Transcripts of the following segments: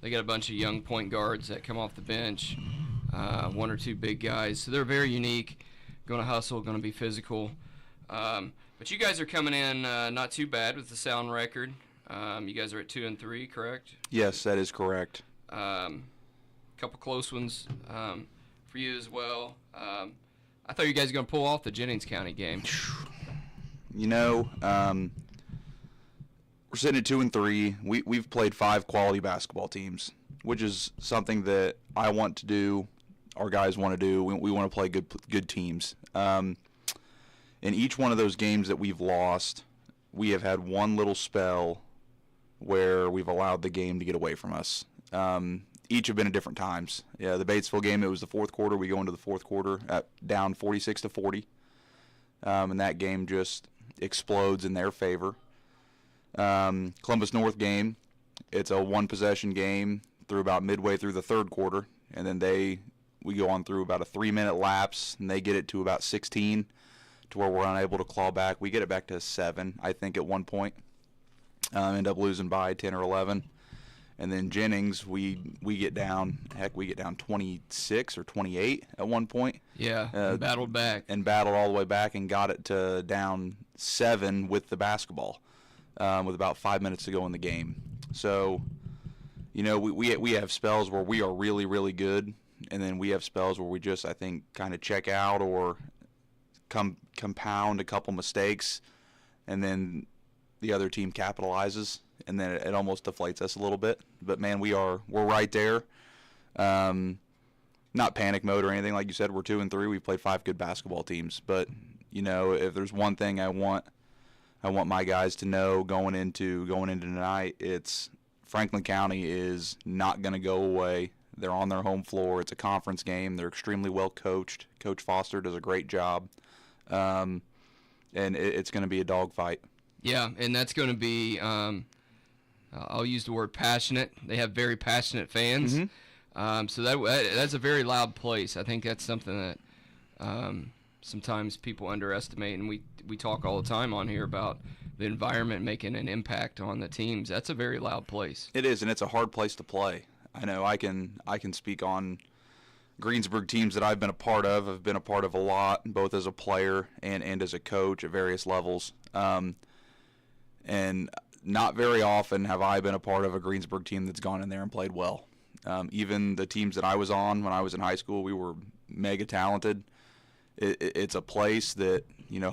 They got a bunch of young point guards that come off the bench, one or two big guys. So they're very unique, going to hustle, going to be physical. But you guys are coming in not too bad with the sound record. You guys are at 2-3, correct? Yes, that is correct. Couple close ones for you as well. I thought you guys were going to pull off the Jennings County game. You know, we're sitting at 2-3. We've played 5 quality basketball teams, which is something that I want to do. Our guys want to do. We want to play good teams. In each one of those games that we've lost, we have had one little spell where we've allowed the game to get away from us. Each have been at different times. Yeah, the Batesville game, it was the fourth quarter. We go into the fourth quarter at down 46-40, and that game just explodes in their favor. Columbus North game, it's a one-possession game through about midway through the third quarter, and then we go on through about a 3-minute lapse, and they get it to about 16 to where we're unable to claw back. We get it back to 7, I think, at one point. End up losing by 10 or 11. And then Jennings, we get down 26 or 28 at one point. Yeah, battled back. And battled all the way back and got it to down 7 with the basketball with about 5 minutes to go in the game. So, you know, we have spells where we are really, really good, and then we have spells where we just, I think, kind of check out or compound a couple mistakes, and then the other team capitalizes, and then it almost deflates us a little bit. But man, we're right there. Not panic mode or anything, like you said. We're 2-3. We've played 5 good basketball teams. But you know, if there's one thing I want my guys to know going into tonight, it's Franklin County is not going to go away. They're on their home floor. It's a conference game. They're extremely well coached. Coach Foster does a great job. And it's going to be a dogfight. Yeah, and that's going to be, I'll use the word passionate. They have very passionate fans. Mm-hmm. So that's a very loud place. I think that's something that sometimes people underestimate, and we talk all the time on here about the environment making an impact on the teams. That's a very loud place. It is, and it's a hard place to play. I know I can speak on Greensburg teams that I've been a part of. I've been a part of a lot, both as a player and as a coach at various levels. And not very often have I been a part of a Greensburg team that's gone in there and played well. Even the teams that I was on when I was in high school, we were mega talented. It's a place that, you know,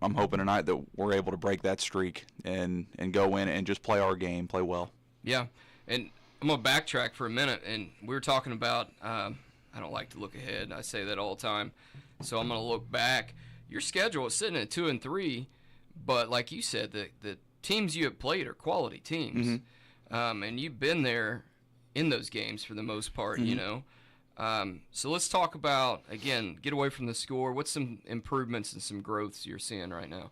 I'm hoping tonight that we're able to break that streak and go in and just play our game, play well. Yeah, and I'm going to backtrack for a minute, and we were talking about I don't like to look ahead. I say that all the time. So I'm going to look back. Your schedule is sitting at 2-3, but like you said, the teams you have played are quality teams. Mm-hmm. And you've been there in those games for the most part, mm-hmm. you know. So let's talk about, again, get away from the score. What's some improvements and some growths you're seeing right now?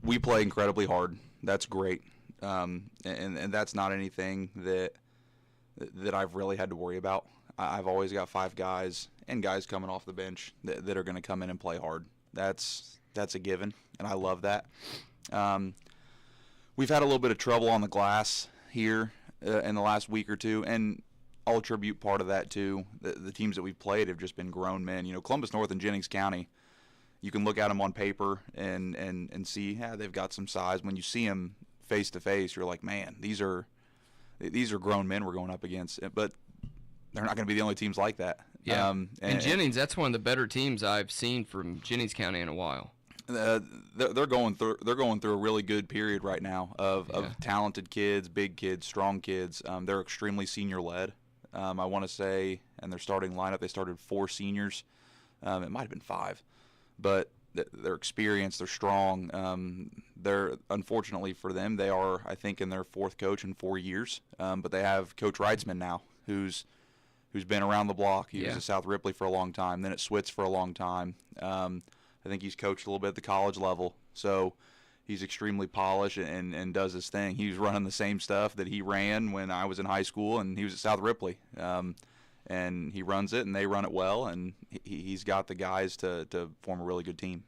We play incredibly hard. That's great. And that's not anything that I've really had to worry about. I've always got 5 guys and guys coming off the bench that are going to come in and play hard. That's a given, and I love that. We've had a little bit of trouble on the glass here in the last week or two, and I'll attribute part of that to the teams that we've played have just been grown men. You know, Columbus North and Jennings County, you can look at them on paper and see, yeah, they've got some size. When you see them face to face, you're like, man, these are grown men we're going up against, but they're not going to be the only teams like that. Yeah, and Jennings, that's one of the better teams I've seen from Jennings County in a while. They're going through a really good period right now of talented kids, big kids, strong kids. They're extremely senior led. I want to say, and their starting lineup, they started 4 seniors. It might have been 5, but they're experienced, they're strong. They're, unfortunately for them, they are, I think, in their 4th coach in 4 years. But they have Coach Reitzman now, who's been around the block. He was at South Ripley for a long time, then at Switz for a long time. I think he's coached a little bit at the college level. So he's extremely polished and does his thing. He was running the same stuff that he ran when I was in high school, and he was at South Ripley. And he runs it, and they run it well, and he's got the guys to form a really good team.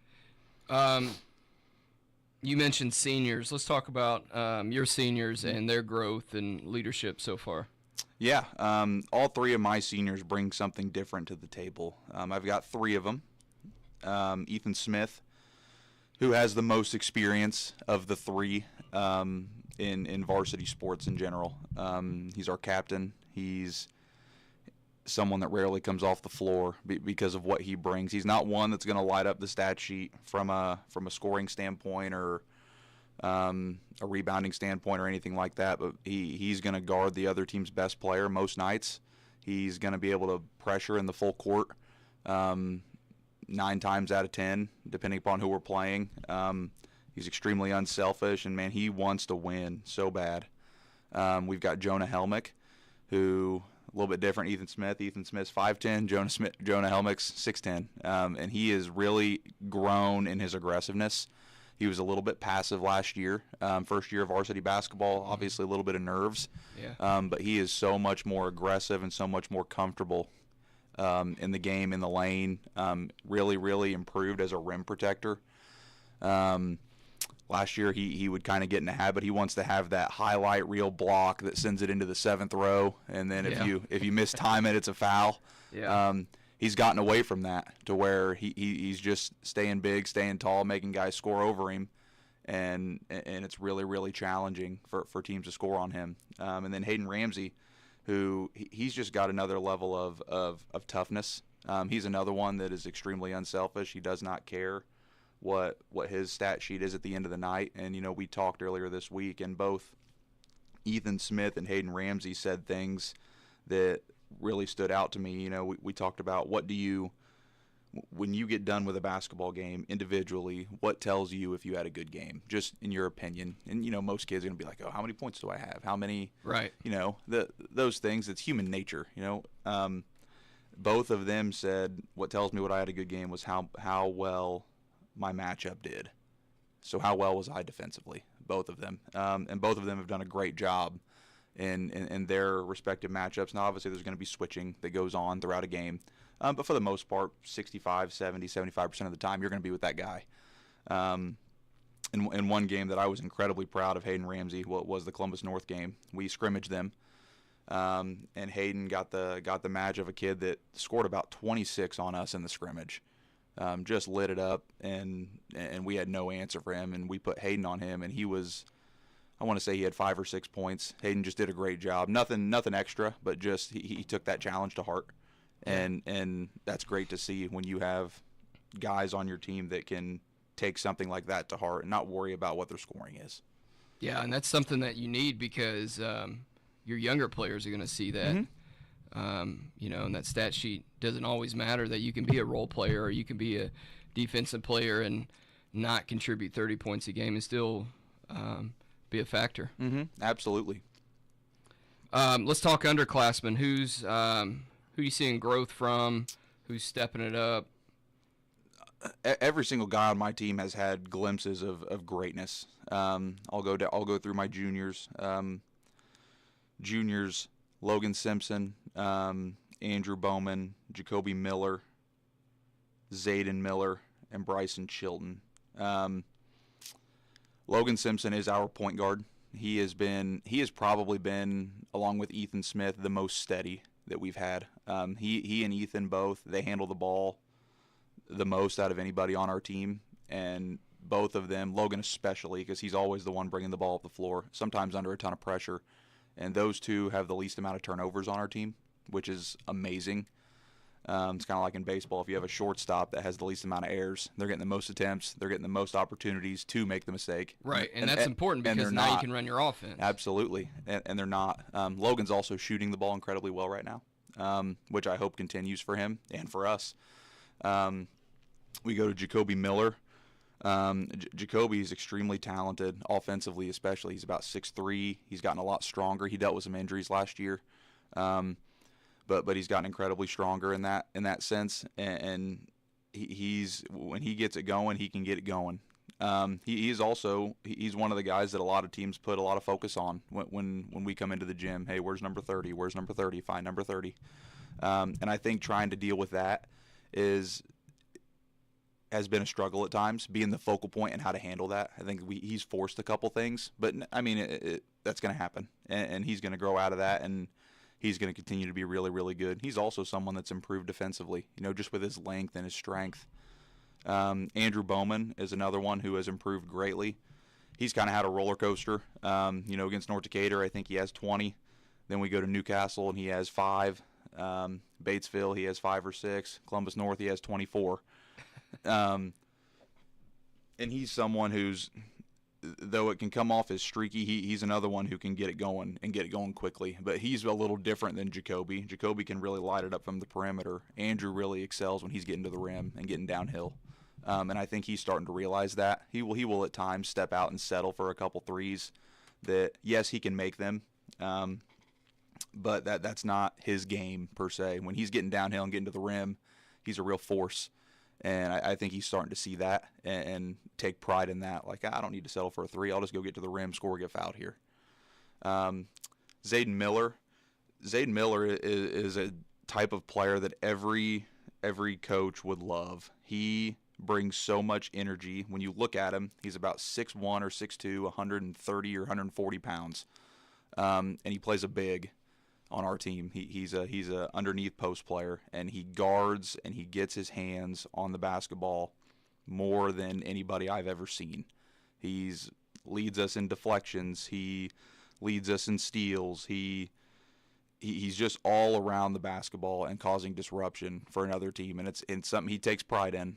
You mentioned seniors. Let's talk about your seniors and their growth and leadership so far. Yeah, all three of my seniors bring something different to the table. I've got three of them. Ethan Smith, who has the most experience of the three in varsity sports in general. He's our captain. He's someone that rarely comes off the floor because of what he brings. He's not one that's going to light up the stat sheet from a scoring standpoint or a rebounding standpoint or anything like that, but he's going to guard the other team's best player most nights. He's going to be able to pressure in the full court 9 times out of 10, depending upon who we're playing. He's extremely unselfish, and, man, he wants to win so bad. We've got Jonah Helmick, who a little bit different. Ethan Smith's 5'10", Jonah Helmick's 6'10", and he has really grown in his aggressiveness. He was a little bit passive last year, first year of varsity basketball, obviously a little bit of nerves. Yeah. But he is so much more aggressive and so much more comfortable in the game, in the lane. Really, really improved as a rim protector. Last year he would kind of get in a habit. He wants to have that highlight reel block that sends it into the 7th row, and then if you mistime it, it's a foul. Yeah. He's gotten away from that to where he's just staying big, staying tall, making guys score over him, and it's really, really challenging for teams to score on him. And then Hayden Ramsey, who he's just got another level of toughness. He's another one that is extremely unselfish. He does not care what his stat sheet is at the end of the night. And, we talked earlier this week, and both Ethan Smith and Hayden Ramsey said things that really stood out to me. We talked about when you get done with a basketball game individually, what tells you if you had a good game, just in your opinion. And, most kids are going to be like, oh, how many points do I have? How many? Right. Those things, it's human nature, Both of them said what tells me what I had a good game was how well my matchup did. So how well was I defensively? Both of them. And both of them have done a great job in their respective matchups. Now, obviously, there's going to be switching that goes on throughout a game. But for the most part, 65, 70, 75% of the time, you're going to be with that guy. In one game that I was incredibly proud of Hayden Ramsey, was the Columbus North game. We scrimmaged them, and Hayden got the match of a kid that scored about 26 on us in the scrimmage. Just lit it up, and we had no answer for him, and we put Hayden on him, and he was, I want to say he had 5 or 6 points. Hayden just did a great job. Nothing extra, but just he took that challenge to heart, and that's great to see when you have guys on your team that can take something like that to heart and not worry about what their scoring is. Yeah, and that's something that you need because your younger players are going to see that. Mm-hmm. And that stat sheet doesn't always matter, that you can be a role player or you can be a defensive player and not contribute 30 points a game and still be a factor. Mm-hmm. Absolutely. Let's talk underclassmen. Who you seeing growth from? Who's stepping it up? Every single guy on my team has had glimpses of greatness. I'll go through my juniors. Logan Simpson, Andrew Bowman, Jacoby Miller, Zayden Miller, and Bryson Chilton. Logan Simpson is our point guard. He has probably been, along with Ethan Smith, the most steady that we've had. He and Ethan both, they handle the ball the most out of anybody on our team, and both of them, Logan especially, because he's always the one bringing the ball up the floor, sometimes under a ton of pressure. And those two have the least amount of turnovers on our team, which is amazing. It's kind of like in baseball. If you have a shortstop that has the least amount of errors, they're getting the most attempts, they're getting the most opportunities to make the mistake. Right, and that's important because now you can run your offense. Absolutely, and they're not. Logan's also shooting the ball incredibly well right now, which I hope continues for him and for us. We go to Jacoby Miller. Jacoby is extremely talented offensively, especially. He's about 6'3". He's gotten a lot stronger. He dealt with some injuries last year, but he's gotten incredibly stronger in that sense. And he's when he gets it going, he can get it going. He's one of the guys that a lot of teams put a lot of focus on when we come into the gym. Hey, where's number 30? Where's number 30? Find number 30. And I think trying to deal with that is has been a struggle at times, being the focal point and how to handle that. I think he's forced a couple things, but I mean, that's going to happen, and he's going to grow out of that, and he's going to continue to be really, really good. He's also someone that's improved defensively, just with his length and his strength. Andrew Bowman is another one who has improved greatly. He's kind of had a roller coaster. Against North Decatur, I think he has 20. Then we go to Newcastle, and he has 5. Batesville, he has 5 or 6. Columbus North, he has 24. And he's someone who's, though it can come off as streaky, he's another one who can get it going and get it going quickly. But he's a little different than Jacoby. Jacoby can really light it up from the perimeter. Andrew really excels when he's getting to the rim and getting downhill. And I think he's starting to realize that. He will at times step out and settle for a couple threes that, yes, he can make them, but that's not his game per se. When he's getting downhill and getting to the rim, he's a real force. And I think he's starting to see that and take pride in that. Like, I don't need to settle for a 3. I'll just go get to the rim, score, get fouled here. Zayden Miller. Zayden Miller is a type of player that every coach would love. He brings so much energy. When you look at him, he's about 6'1 or 6'2", 130 or 140 pounds. And he plays a big on our team. He's a underneath post player, and he guards and he gets his hands on the basketball more than anybody I've ever seen. He's leads us in deflections. He leads us in steals. He's just all around the basketball and causing disruption for another team, and it's something he takes pride in.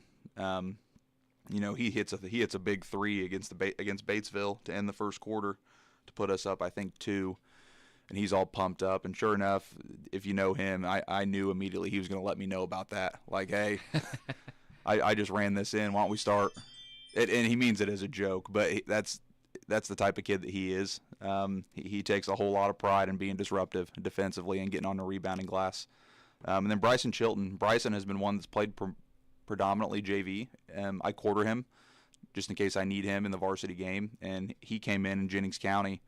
He hits a big 3 against Batesville to end the first quarter to put us up, I think, 2. And he's all pumped up. And sure enough, if you know him, I knew immediately he was going to let me know about that. Like, hey, I just ran this in. Why don't we start? And he means it as a joke, but that's the type of kid that he is. He takes a whole lot of pride in being disruptive defensively and getting on the rebounding glass. And then Bryson Chilton. Bryson has been one that's played predominantly JV. I quarter him just in case I need him in the varsity game. And he came in Jennings County,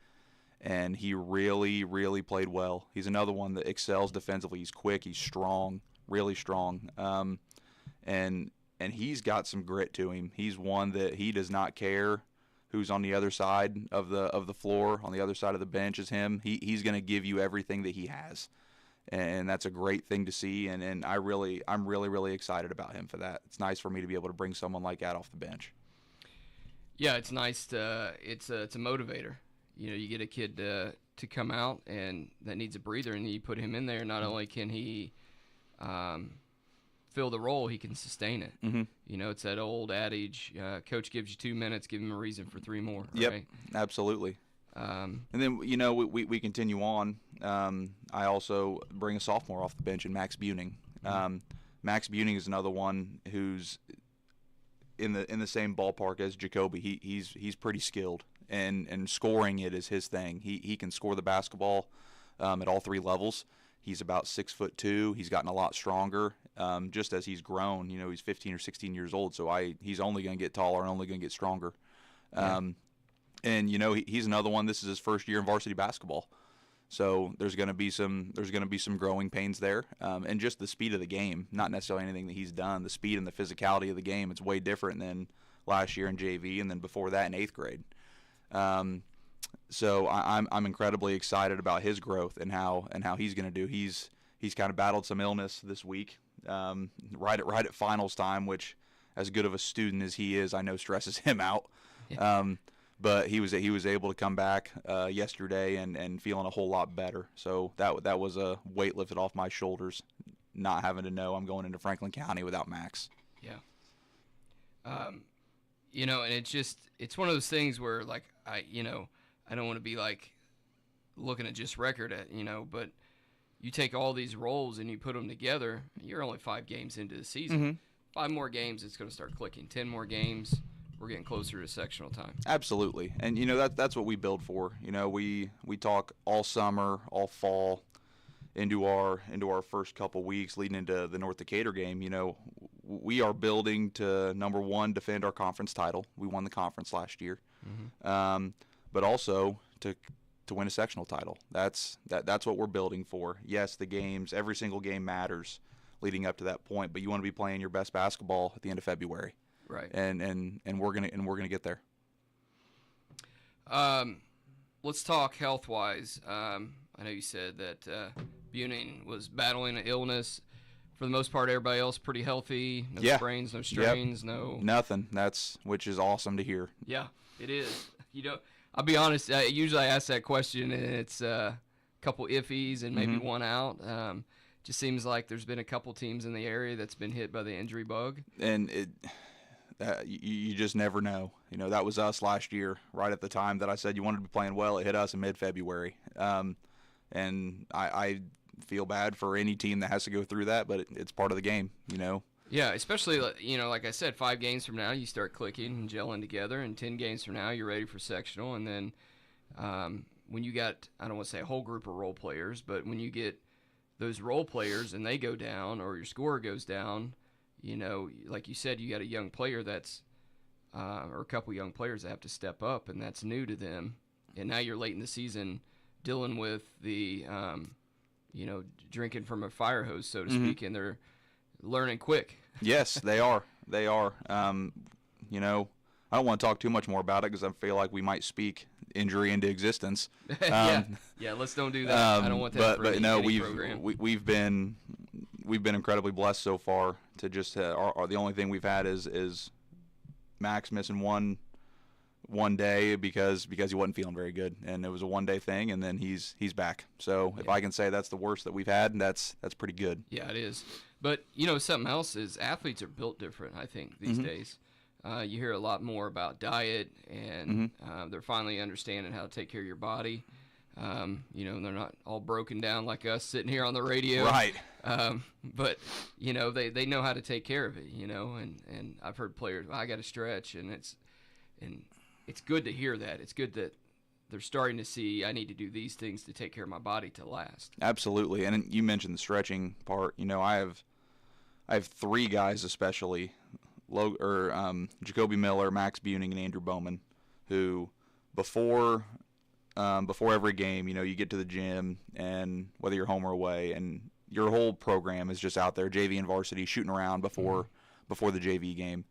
and he really, really played well. He's another one that excels defensively. He's quick. He's strong, really strong. And he's got some grit to him. He's one that he does not care who's on the other side of the floor, on the other side of the bench as him. He's going to give you everything that he has. And that's a great thing to see. And I'm really, really excited about him for that. It's nice for me to be able to bring someone like that off the bench. Yeah, it's nice it's a motivator. You get a kid to come out and that needs a breather, and you put him in there. Not only can he fill the role, he can sustain it. Mm-hmm. It's that old adage, coach gives you 2 minutes, give him a reason for 3 more. Yep, right? Absolutely. And then, we continue on. I also bring a sophomore off the bench in Max Buning. Max Buning is another one who's in the same ballpark as Jacoby. He's pretty skilled. And scoring it is his thing. He can score the basketball at all 3 levels. He's about 6'2". He's gotten a lot stronger just as he's grown. He's 15 or 16 years old, so he's only going to get taller and only going to get stronger. Yeah. And he's another one. This is his first year in varsity basketball, so there's going to be some growing pains there. And just the speed of the game, not necessarily anything that he's done. The speed and the physicality of the game, it's way different than last year in JV, and then before that in 8th grade. So I'm incredibly excited about his growth and how he's going to do. He's kind of battled some illness this week, right at finals time, which, as good of a student as he is, I know stresses him out. Yeah. But he was able to come back yesterday and feeling a whole lot better. So that was a weight lifted off my shoulders, not having to know I'm going into Franklin County without Max. Yeah. And it's one of those things where, like, I don't want to be like looking at just record but you take all these roles and you put them together, you're only 5 games into the season. Mm-hmm. 5 more games, it's going to start clicking. 10 more games, we're getting closer to sectional time. Absolutely. And that's what we build for. We talk all summer, all fall, into our first couple weeks leading into the North Decatur game. We are building to, number 1, defend our conference title. We won the conference last year. Mm-hmm. But also to win a sectional title. That's what we're building for. Yes, the games, every single game matters leading up to that point, but you want to be playing your best basketball at the end of February. Right. and we're gonna get there. Let's talk health wise. I know you said that Buning was battling an illness. For the most part, everybody else pretty healthy. No sprains, no strains, no nothing. Which is awesome to hear. Yeah, it is. I'll be honest. Usually I ask that question and it's a couple iffies and maybe one out. Just seems like there's been a couple teams in the area that's been hit by the injury bug. And you just never know. That was us last year, right at the time that I said you wanted to be playing well. It hit us in mid-February. And I feel bad for any team that has to go through that, but it's part of the game, Yeah, especially, like I said, 5 games from now you start clicking and gelling together, and 10 games from now you're ready for sectional. And then when you got, I don't want to say a whole group of role players, but when you get those role players and they go down or your scorer goes down, like you said, you got a young player that's or a couple young players that have to step up, and that's new to them. And now you're late in the season dealing with the, drinking from a fire hose, so to speak, and they're learning quick. Yes, they are. They are. I don't want to talk too much more about it because I feel like we might speak injury into existence. Yeah, let's don't do that. I don't want that for any program. We've been incredibly blessed so far to just the only thing we've had is Max missing one day because he wasn't feeling very good, and it was a one-day thing, and then he's back. So if I can say that's the worst that we've had, that's pretty good. Yeah, it is. But something else is athletes are built different, I think, these days. You hear a lot more about diet, and they're finally understanding how to take care of your body. They're not all broken down like us sitting here on the radio. Right. But they know how to take care of it, and I've heard players, I got to stretch, and it's good to hear that. It's good that they're starting to see I need to do these things to take care of my body to last. Absolutely. And you mentioned the stretching part. I have 3 guys especially, Jacoby Miller, Max Buning, and Andrew Bowman, who before every game, you get to the gym, and whether you're home or away, and your whole program is just out there, JV and varsity, shooting around before the JV game.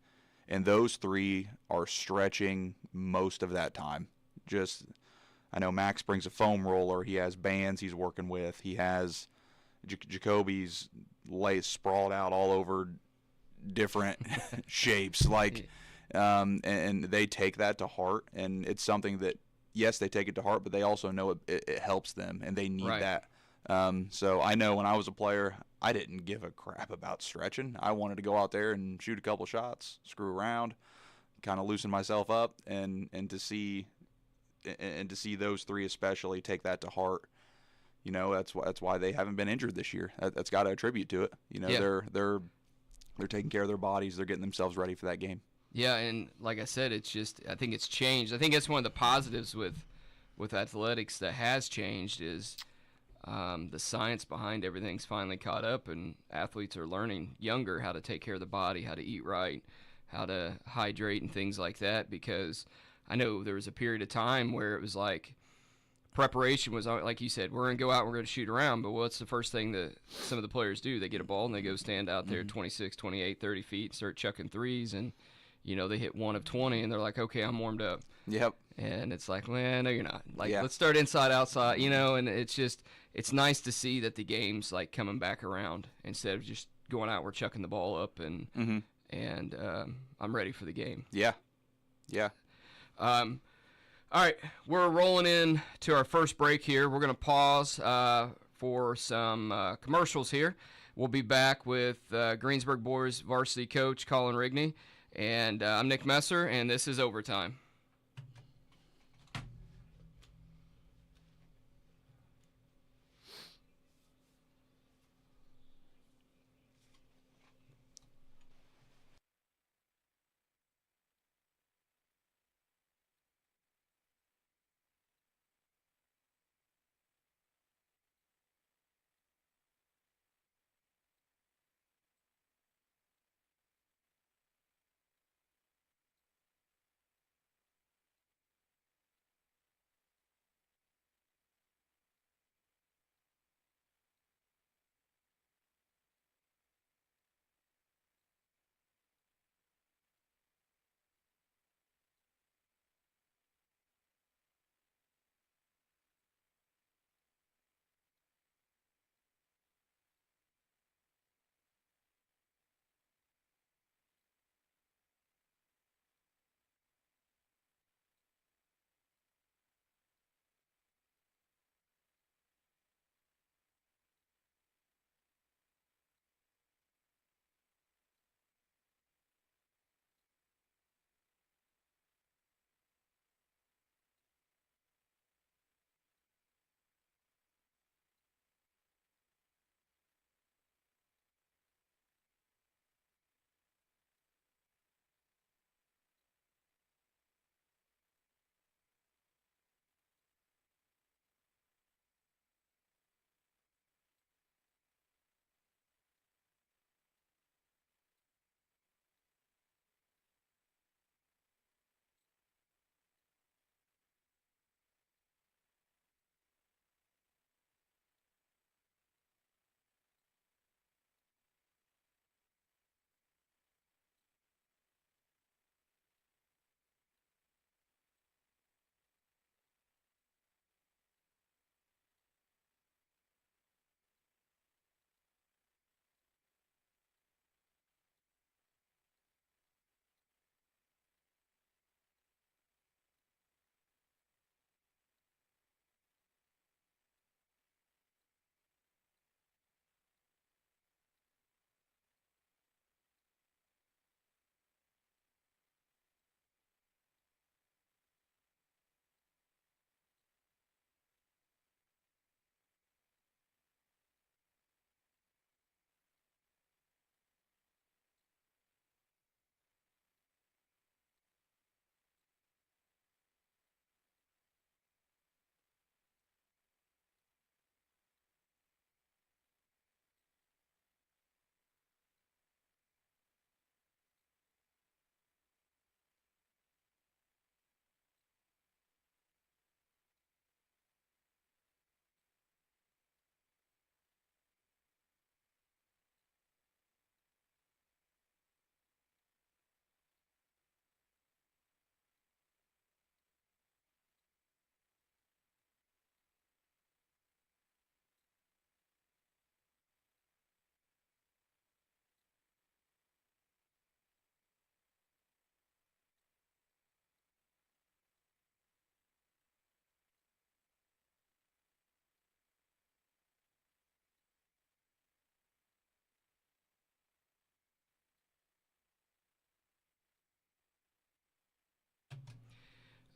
And those 3 are stretching most of that time. I know Max brings a foam roller. He has bands he's working with. He has Jacoby's sprawled out all over different shapes. And they take that to heart. And it's something that, yes, they take it to heart, but they also know it helps them, and they need that. So I know when I was a player, I didn't give a crap about stretching. I wanted to go out there and shoot a couple shots, screw around, kind of loosen myself up, and to see those 3 especially take that to heart. That's why they haven't been injured this year. That's got to attribute to it. They're taking care of their bodies. They're getting themselves ready for that game. Yeah, and like I said, I think it's changed. I think that's one of the positives with athletics that has changed is the science behind everything's finally caught up, and athletes are learning younger how to take care of the body, how to eat right, how to hydrate and things like that, because I know there was a period of time where it was like preparation was, like you said, we're going to go out and we're going to shoot around, but what's the first thing that some of the players do? They get a ball and they go stand out there 26, 28, 30 feet, start chucking threes, and they hit 1 of 20, and they're like, okay, I'm warmed up. Yep. And it's like, well, no, you're not. Let's start inside, outside, and it's nice to see that the game's like coming back around instead of just going out, we're chucking the ball up, and I'm ready for the game. Yeah. Yeah. All right, we're rolling in to our first break here. We're going to pause for some commercials here. We'll be back with Greensburg Boys varsity coach Colin Rigney. And I'm Nick Messer, and this is Overtime.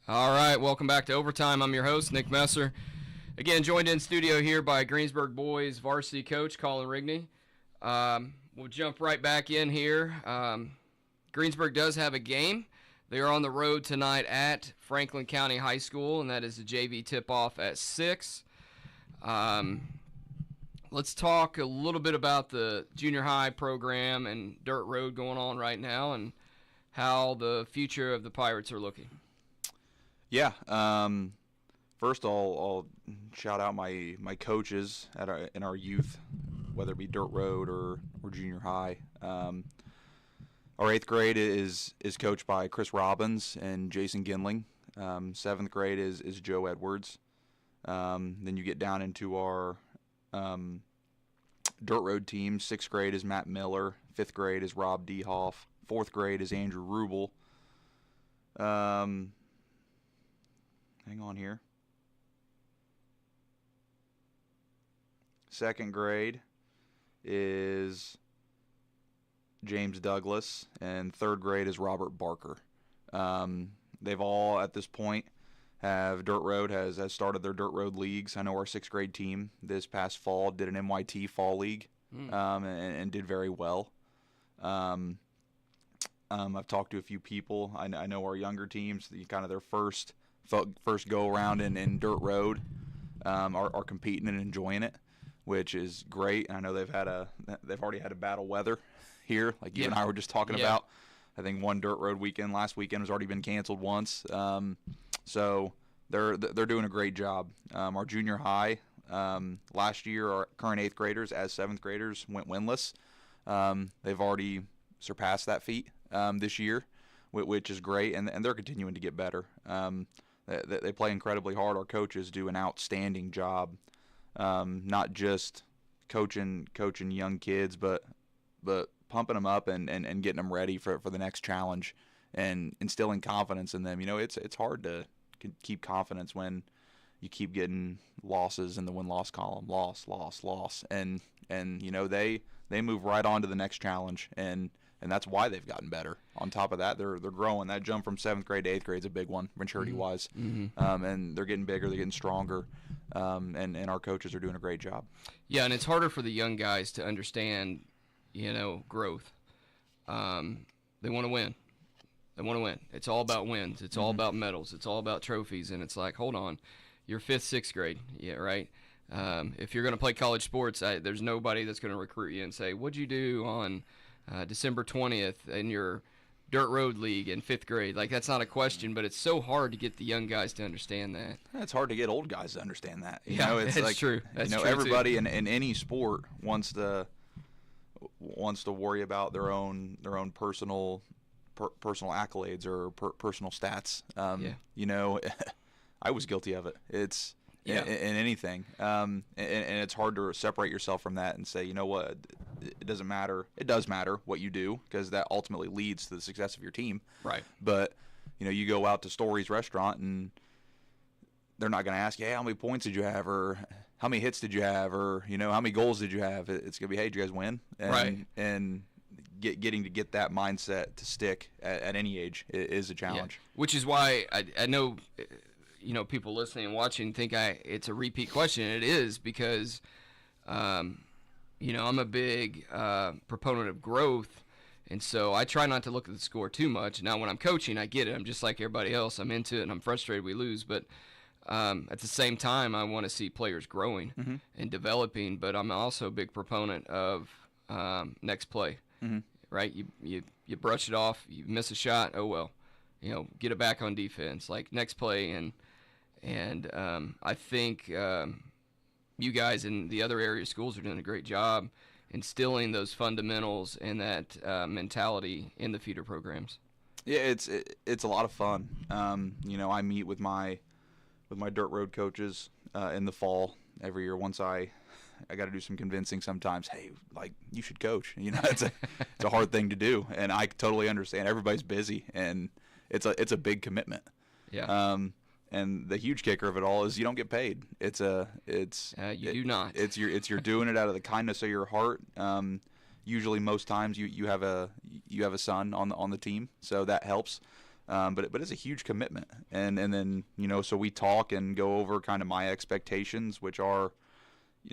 All right, welcome back to Overtime. I'm your host, Nick Messer. Again, joined in studio here by Greensburg boys varsity coach Colin Rigney. We'll jump right back in here. Greensburg does have a game. They are on the road tonight at Franklin County High School, and that is the JV tip-off at 6. Let's talk a little bit about the junior high program and Dirt Road going on right now and how the future of the Pirates are looking. Yeah. First, I'll shout out my coaches in our youth, whether it be Dirt Road or junior high. Our 8th grade is coached by Chris Robbins and Jason Ginling. 7th grade is Joe Edwards. Then you get down into our Dirt Road team. 6th grade is Matt Miller. 5th grade is Rob Dehoff. 4th grade is Andrew Rubel. Hang on here. 2nd grade is James Douglas, and 3rd grade is Robert Barker. They've all, at this point, Dirt Road has started their Dirt Road leagues. I know our 6th grade team this past fall did an MYT fall league and did very well. I've talked to a few people. I know our younger teams, kind of their first go around in Dirt Road, are competing and enjoying it, which is great. I know they've already had a battle weather here, like you and I were just talking about. I think one Dirt Road weekend last weekend has already been canceled once. So they're doing a great job. Our junior high last year, our current 8th graders as 7th graders went winless. They've already surpassed that feat this year, which is great, and they're continuing to get better. They play incredibly hard. Our coaches do an outstanding job, not just coaching young kids, but pumping them up and getting them ready for the next challenge and instilling confidence in them. You know, it's hard to keep confidence when you keep getting losses in the win-loss column, loss, and you know they move right on to the next challenge, and that's why they've gotten better. On top of that, they're growing. That jump from 7th grade to 8th grade is a big one, maturity-wise. And they're getting bigger, they're getting stronger, and our coaches are doing a great job. Yeah, and it's harder for the young guys to understand, growth. They want to win. It's all about wins. It's all about medals. It's all about trophies. And it's like, hold on, you're 5th, 6th grade. Yeah, right? If you're going to play college sports, there's nobody that's going to recruit you and say, what'd you do on December 20th in your Dirt Road League in 5th grade? Like, that's not a question, but it's so hard to get the young guys to understand that. It's hard to get old guys to understand that. It's like, true. That's true everybody in any sport wants to worry about their own personal accolades or personal stats. I was guilty of it. It's in anything, and it's hard to separate yourself from that and say, you know what, it doesn't matter. It does matter what you do, because that ultimately leads to the success of your team. Right. But you go out to Story's restaurant and they're not going to ask you, hey, how many points did you have, or how many hits did you have, or how many goals did you have? It's going to be, hey, did you guys win? And getting to get that mindset to stick at any age is a challenge. Yeah. Which is why I know people listening and watching think it's a repeat question. And it is, because I'm a big proponent of growth, and so I try not to look at the score too much. Now when I'm coaching, I get it. I'm just like everybody else. I'm into it and I'm frustrated we lose, but at the same time, I want to see players growing and developing, but I'm also a big proponent of next play. Right? You brush it off, you miss a shot, oh well. Get it back on defense. Like, next play, and I think you guys in the other area schools are doing a great job instilling those fundamentals and that mentality in the feeder programs. Yeah, it's a lot of fun. I meet with my Dirt Road coaches in the fall every year. Once I got to do some convincing sometimes. Hey, like, you should coach. It's a hard thing to do, and I totally understand. Everybody's busy, and it's a big commitment. Yeah. And the huge kicker of it all is you don't get paid. You do not. You're doing it out of the kindness of your heart. Usually, most times you have a son on the team, so that helps. But it's a huge commitment, and then so we talk and go over kind of my expectations, which are,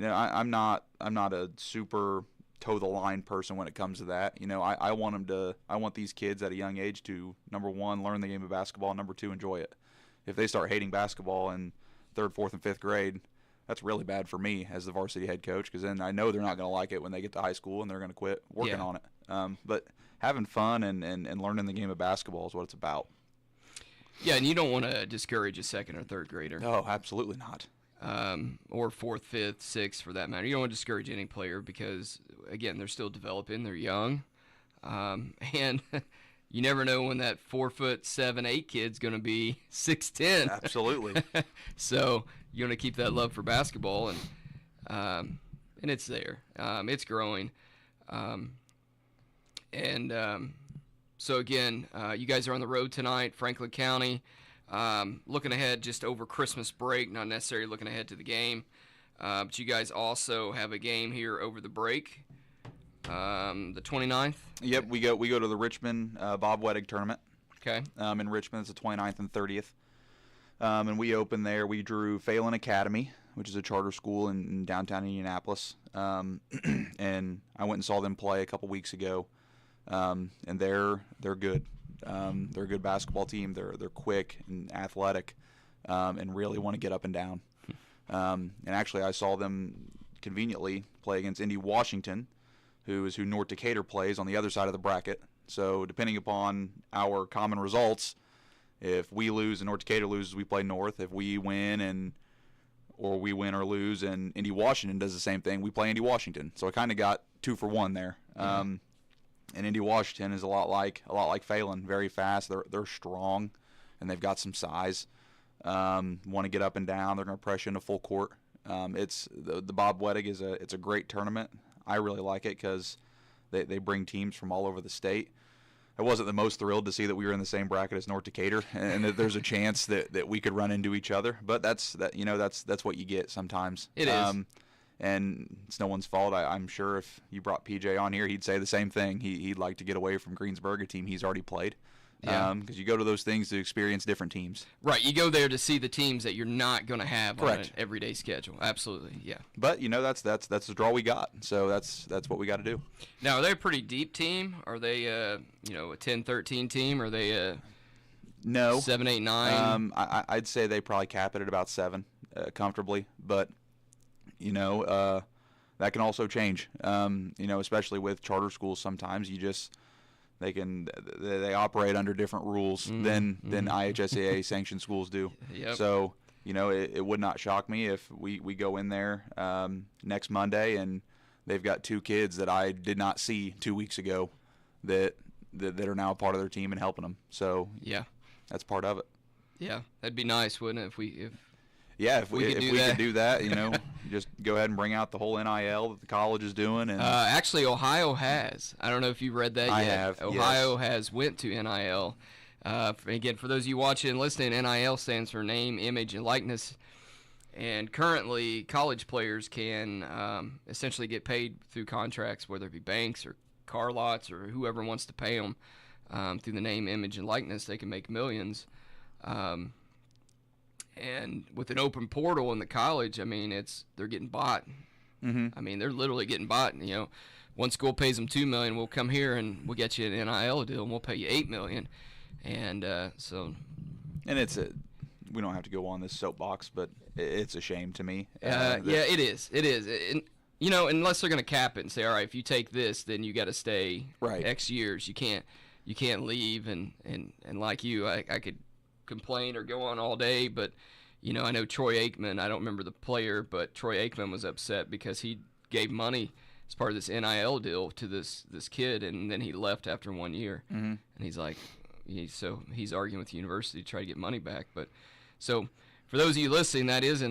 I'm not a super toe the line person when it comes to that. I want these kids at a young age to, number one, learn the game of basketball, number two, enjoy it. If they start hating basketball in 3rd, 4th, and 5th grade, that's really bad for me as the varsity head coach, because then I know they're not going to like it when they get to high school and they're going to quit working on it. But having fun and learning the game of basketball is what it's about. Yeah, and you don't want to discourage a 2nd or 3rd grader. No, absolutely not. Or 4th, 5th, 6th for that matter. You don't want to discourage any player because, again, they're still developing. They're young. And you never know when that 4'7", 8" kid's going to be 6'10". Absolutely. So you want to keep that love for basketball, and it's there. It's growing. So again, you guys are on the road tonight, Franklin County. Looking ahead just over Christmas break, not necessarily looking ahead to the game. But you guys also have a game here over the break, the 29th. Yep, we go to the Richmond Bob Wettig tournament. Okay. In Richmond, it's the 29th and 30th. And we open there. We drew Phelan Academy, which is a charter school in downtown Indianapolis. And I went and saw them play a couple weeks ago. And they're good. They're a good basketball team. They're quick and athletic, and really want to get up and down. And actually, I saw them conveniently play against Indy Washington, who North Decatur plays on the other side of the bracket. So depending upon our common results, if we lose and North Decatur loses, we play North. If we win or we win or lose and Indy Washington does the same thing, we play Indy Washington. So I kind of got 2 for 1 there. And Indy Washington is a lot like Phelan, very fast. They're strong, and they've got some size. Want to get up and down. They're going to press you into full court. It's the Bob Wettig it's a great tournament. I really like it because they bring teams from all over the state. I wasn't the most thrilled to see that we were in the same bracket as North Decatur, and that there's a chance that we could run into each other. But that's what you get sometimes. It is. And it's no one's fault. I'm sure if you brought PJ on here, he'd say the same thing. He'd like to get away from Greensburg, a team he's already played. Yeah. Because you go to those things to experience different teams. Right. You go there to see the teams that you're not going to have Correct. on an everyday schedule. Absolutely. Yeah. But that's the draw we got. So that's what we got to do. Now, are they a pretty deep team? Are they a 10-13 team? Are they a no 7, 8, 9? I'd say they probably cap it at about 7 comfortably. But that can also change. Especially with charter schools, sometimes they operate under different rules than IHSAA sanctioned schools do. Yep. So it would not shock me if we go in there next Monday and they've got 2 kids that I did not see 2 weeks ago that are now a part of their team and helping them. So yeah, that's part of it. Yeah, that'd be nice, wouldn't it? If we could do that, just go ahead and bring out the whole NIL that the college is doing. And actually, Ohio has. I don't know if you read that yet. I have. Ohio has went to NIL. Again, for those of you watching and listening, NIL stands for name, image, and likeness. And currently, college players can essentially get paid through contracts, whether it be banks or car lots or whoever wants to pay them through the name, image, and likeness. They can make millions. And with an open portal in the college, I mean, they're getting bought. Mm-hmm. I mean, they're literally getting bought. One school pays them $2 million. We'll come here and we'll get you an NIL deal, and we'll pay you $8 million. And so. And we don't have to go on this soapbox, but it's a shame to me. Yeah, it is. It is. And, unless they're going to cap it and say, all right, if you take this, then you got to stay right X years. You can't leave. And like you, I could complain or go on all day, but I know Troy Aikman, I don't remember the player, but Troy Aikman was upset because he gave money as part of this NIL deal to this kid, and then he left after 1 year. Mm-hmm. And he's like, so he's arguing with the university to try to get money back. But so for those of you listening, that is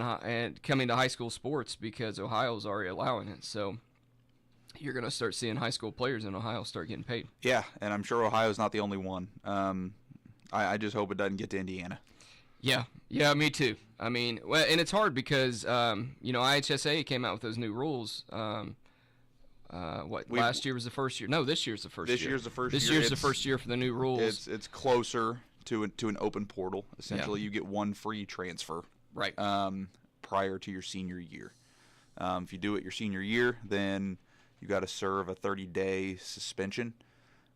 coming to high school sports because Ohio's already allowing it. So you're going to start seeing high school players in Ohio start getting paid. Yeah, and I'm sure Ohio's not the only one. I just hope it doesn't get to Indiana. Yeah, me too. I mean, well, and it's hard because IHSA came out with those new rules. Last year was the first year? No, this year's the first year. This year's the first year. This year's the first year for the new rules. It's closer to an open portal. Essentially, you get one free transfer Right. prior to your senior year. If you do it your senior year, then you got to serve a 30-day suspension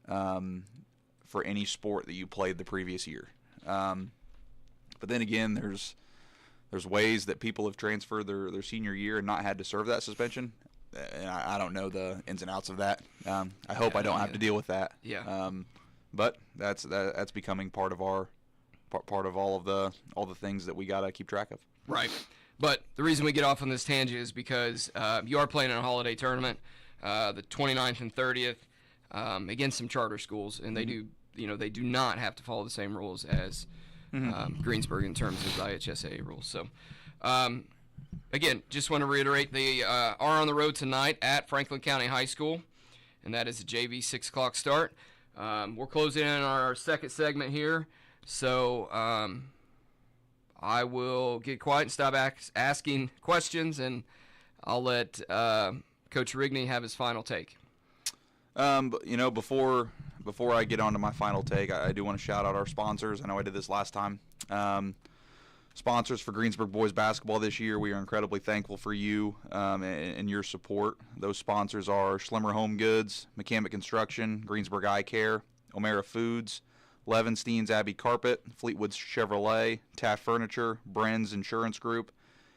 for any sport that you played the previous year. But then again, there's ways that people have transferred their senior year and not had to serve that suspension. And I don't know the ins and outs of that. I hope I don't have to deal with that. Yeah. But that's becoming part of all of the things that we gotta keep track of. Right. But the reason we get off on this tangent is because you are playing in a holiday tournament, the 29th and 30th, against some charter schools, and they do not have to follow the same rules as Greensburg in terms of IHSAA rules. So, again, just want to reiterate, they are on the road tonight at Franklin County High School, and that is a JV 6 o'clock start. We're closing in on our second segment here, so I will get quiet and stop asking questions, and I'll let Coach Rigney have his final take. But, before I get on to my final take, I do want to shout out our sponsors. I know I did this last time. Sponsors for Greensburg boys basketball this year, we are incredibly thankful for you and your support. Those sponsors are Schlimmer Home Goods, McCamick Construction, Greensburg Eye Care, O'Mara Foods, Levenstein's Abbey Carpet, Fleetwood Chevrolet, Taft Furniture, Bren's Insurance Group,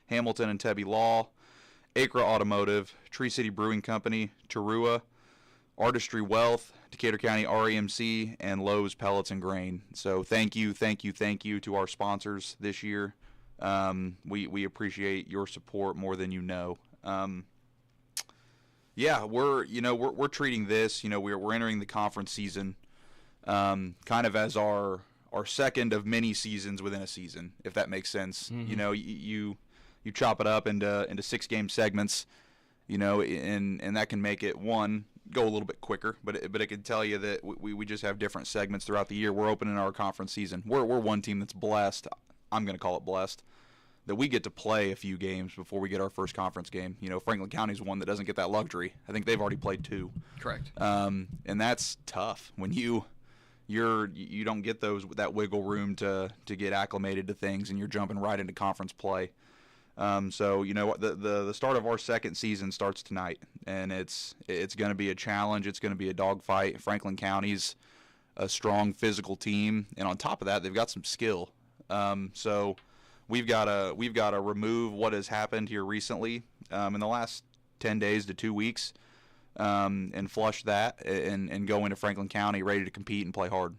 Hamilton and Tebby Law, Acra Automotive, Tree City Brewing Company, Tarua, Artistry Wealth, Decatur County REMC, and Lowe's Pellets and Grain. So thank you to our sponsors this year. We appreciate your support more than you know. We're treating this. We're entering the conference season, kind of as our second of many seasons within a season, if that makes sense. Mm-hmm. You chop it up into 6-game segments, and that can make it go a little bit quicker, but it can tell you that we just have different segments throughout the year. We're opening our conference season. We're one team that's blessed. I'm going to call it blessed that we get to play a few games before we get our first conference game. Franklin County's one that doesn't get that luxury. I think they've already played 2. Correct. And that's tough when you don't get that wiggle room to get acclimated to things, and you're jumping right into conference play. So the start of our second season starts tonight, and it's going to be a challenge. It's going to be a dogfight. Franklin County's a strong physical team, and on top of that, they've got some skill. So we've got to remove what has happened here recently in the last 10 days to 2 weeks, and flush that and go into Franklin County ready to compete and play hard.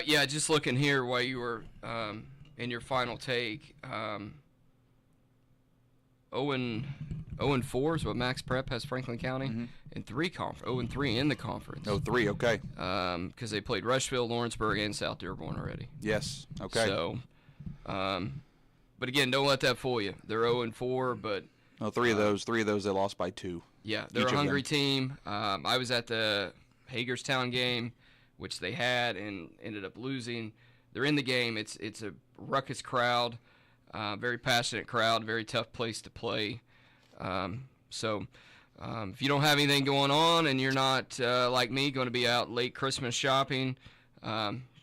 Just looking here while you were in your final take, 0-4 is what Max Prep has Franklin County, and 0-3 in the conference. 0-3, okay. Because they played Rushville, Lawrenceburg, and South Dearborn already. Yes, okay. So, but again, don't let that fool you. They're 0-4, but 3 of those they lost by 2. Yeah, they're a hungry team. I was at the Hagerstown game, which they had and ended up losing. They're in the game. It's a ruckus crowd, very passionate crowd, very tough place to play. So if you don't have anything going on and you're not, like me, going to be out late Christmas shopping,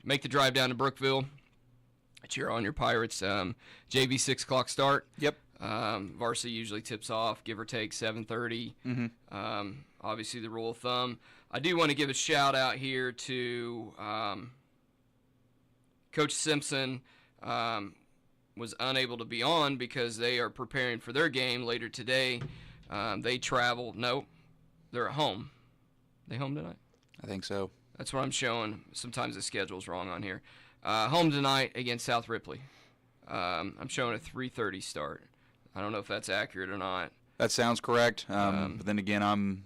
make the drive down to Brookville. Cheer on your Pirates. JV 6 o'clock start. Yep. Varsity usually tips off, give or take 7:30. Obviously, the rule of thumb. I do want to give a shout out here to Coach Simpson. Was unable to be on because they are preparing for their game later today. They travel. No, they're at home. They home tonight? I think so. That's what I'm showing. Sometimes the schedule's wrong on here. Home tonight against South Ripley. I'm showing a 3:30 start. I don't know if that's accurate or not. That sounds correct. But then again, I'm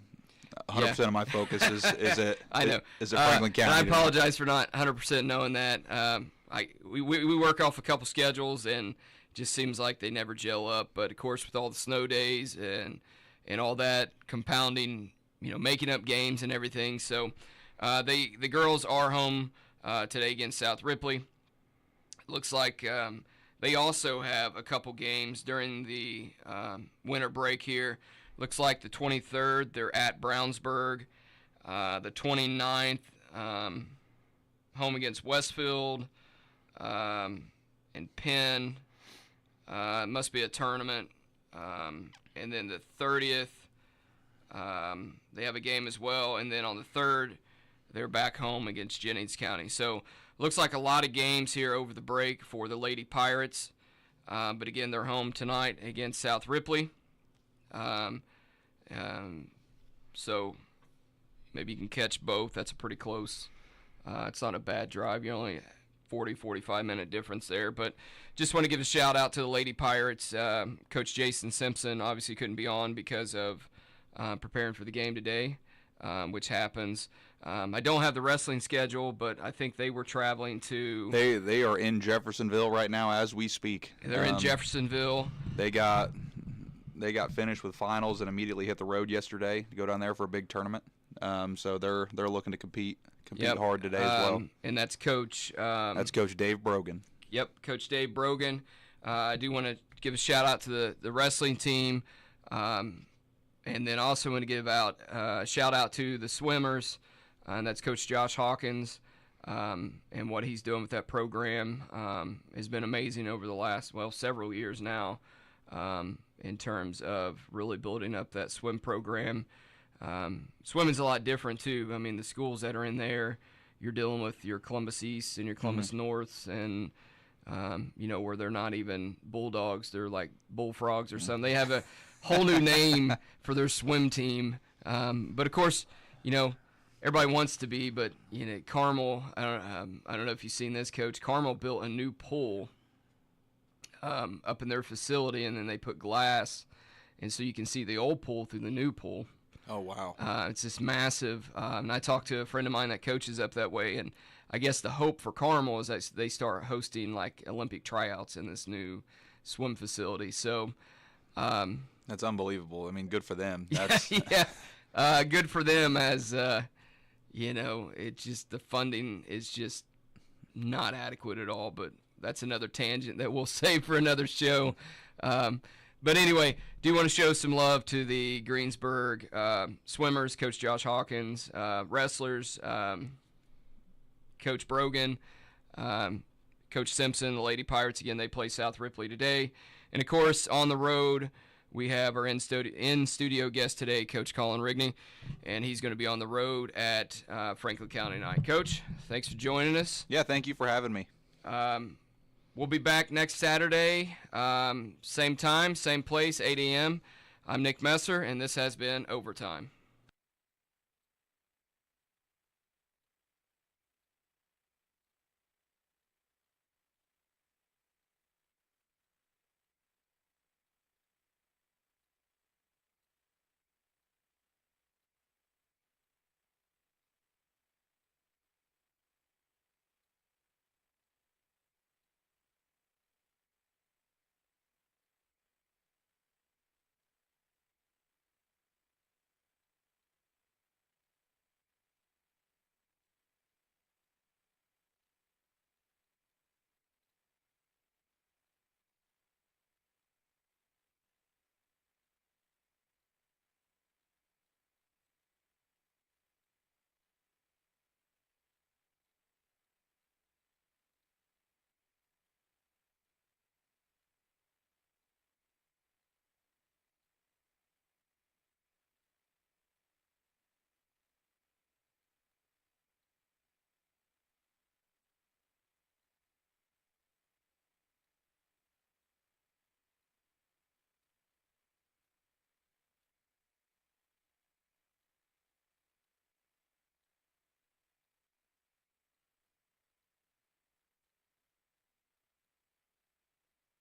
100% of my focus is at Franklin County. And I apologize for not 100% knowing that. We work off a couple schedules, and it just seems like they never gel up. But of course, with all the snow days and all that compounding, making up games and everything. So the girls are home today against South Ripley. Looks like they also have a couple games during the winter break here. Looks like the 23rd, they're at Brownsburg. The 29th, home against Westfield, and Penn. It must be a tournament. And then the 30th, they have a game as well. And then on the 3rd, they're back home against Jennings County. So looks like a lot of games here over the break for the Lady Pirates. But again, they're home tonight against South Ripley. So maybe you can catch both. That's pretty close. It's not a bad drive. You're only 45-minute difference there. But just want to give a shout out to the Lady Pirates. Coach Jason Simpson obviously couldn't be on because of preparing for the game today, which happens. I don't have the wrestling schedule, but I think they were traveling to. They are in Jeffersonville right now as we speak. They're in Jeffersonville. They got finished with finals and immediately hit the road yesterday to go down there for a big tournament. So they're looking to compete hard today as well. And that's Coach. That's Coach Dave Brogan. Yep, Coach Dave Brogan. I do want to give a shout out to the wrestling team, and then also want to give out a shout out to the swimmers, and that's Coach Josh Hawkins, and what he's doing with that program has been amazing over the last several years now, in terms of really building up that swim program. Swimming's a lot different too. I mean, the schools that are in there, you're dealing with your Columbus East and your Columbus Norths, and where they're not even bulldogs, they're like bullfrogs or something. They have a whole new name for their swim team. But of course, everybody wants to be, but Carmel. I don't know if you've seen this, Coach. Carmel built a new pool up in their facility, and then they put glass, and so you can see the old pool through the new pool. Oh, wow. It's just massive. And I talked to a friend of mine that coaches up that way, and I guess the hope for Carmel is that they start hosting like Olympic tryouts in this new swim facility. So that's unbelievable. I mean, good for them. Yeah. Good for them as, it's just the funding is just not adequate at all. But that's another tangent that we'll save for another show. But anyway, do want to show some love to the Greensburg swimmers, Coach Josh Hawkins, wrestlers, Coach Brogan, Coach Simpson, the Lady Pirates. Again, they play South Ripley today. And, of course, on the road, we have our in-studio guest today, Coach Colin Rigney, and he's going to be on the road at Franklin County tonight. Coach, thanks for joining us. Yeah, thank you for having me. We'll be back next Saturday, same time, same place, 8 a.m. I'm Nick Messer, and this has been Overtime.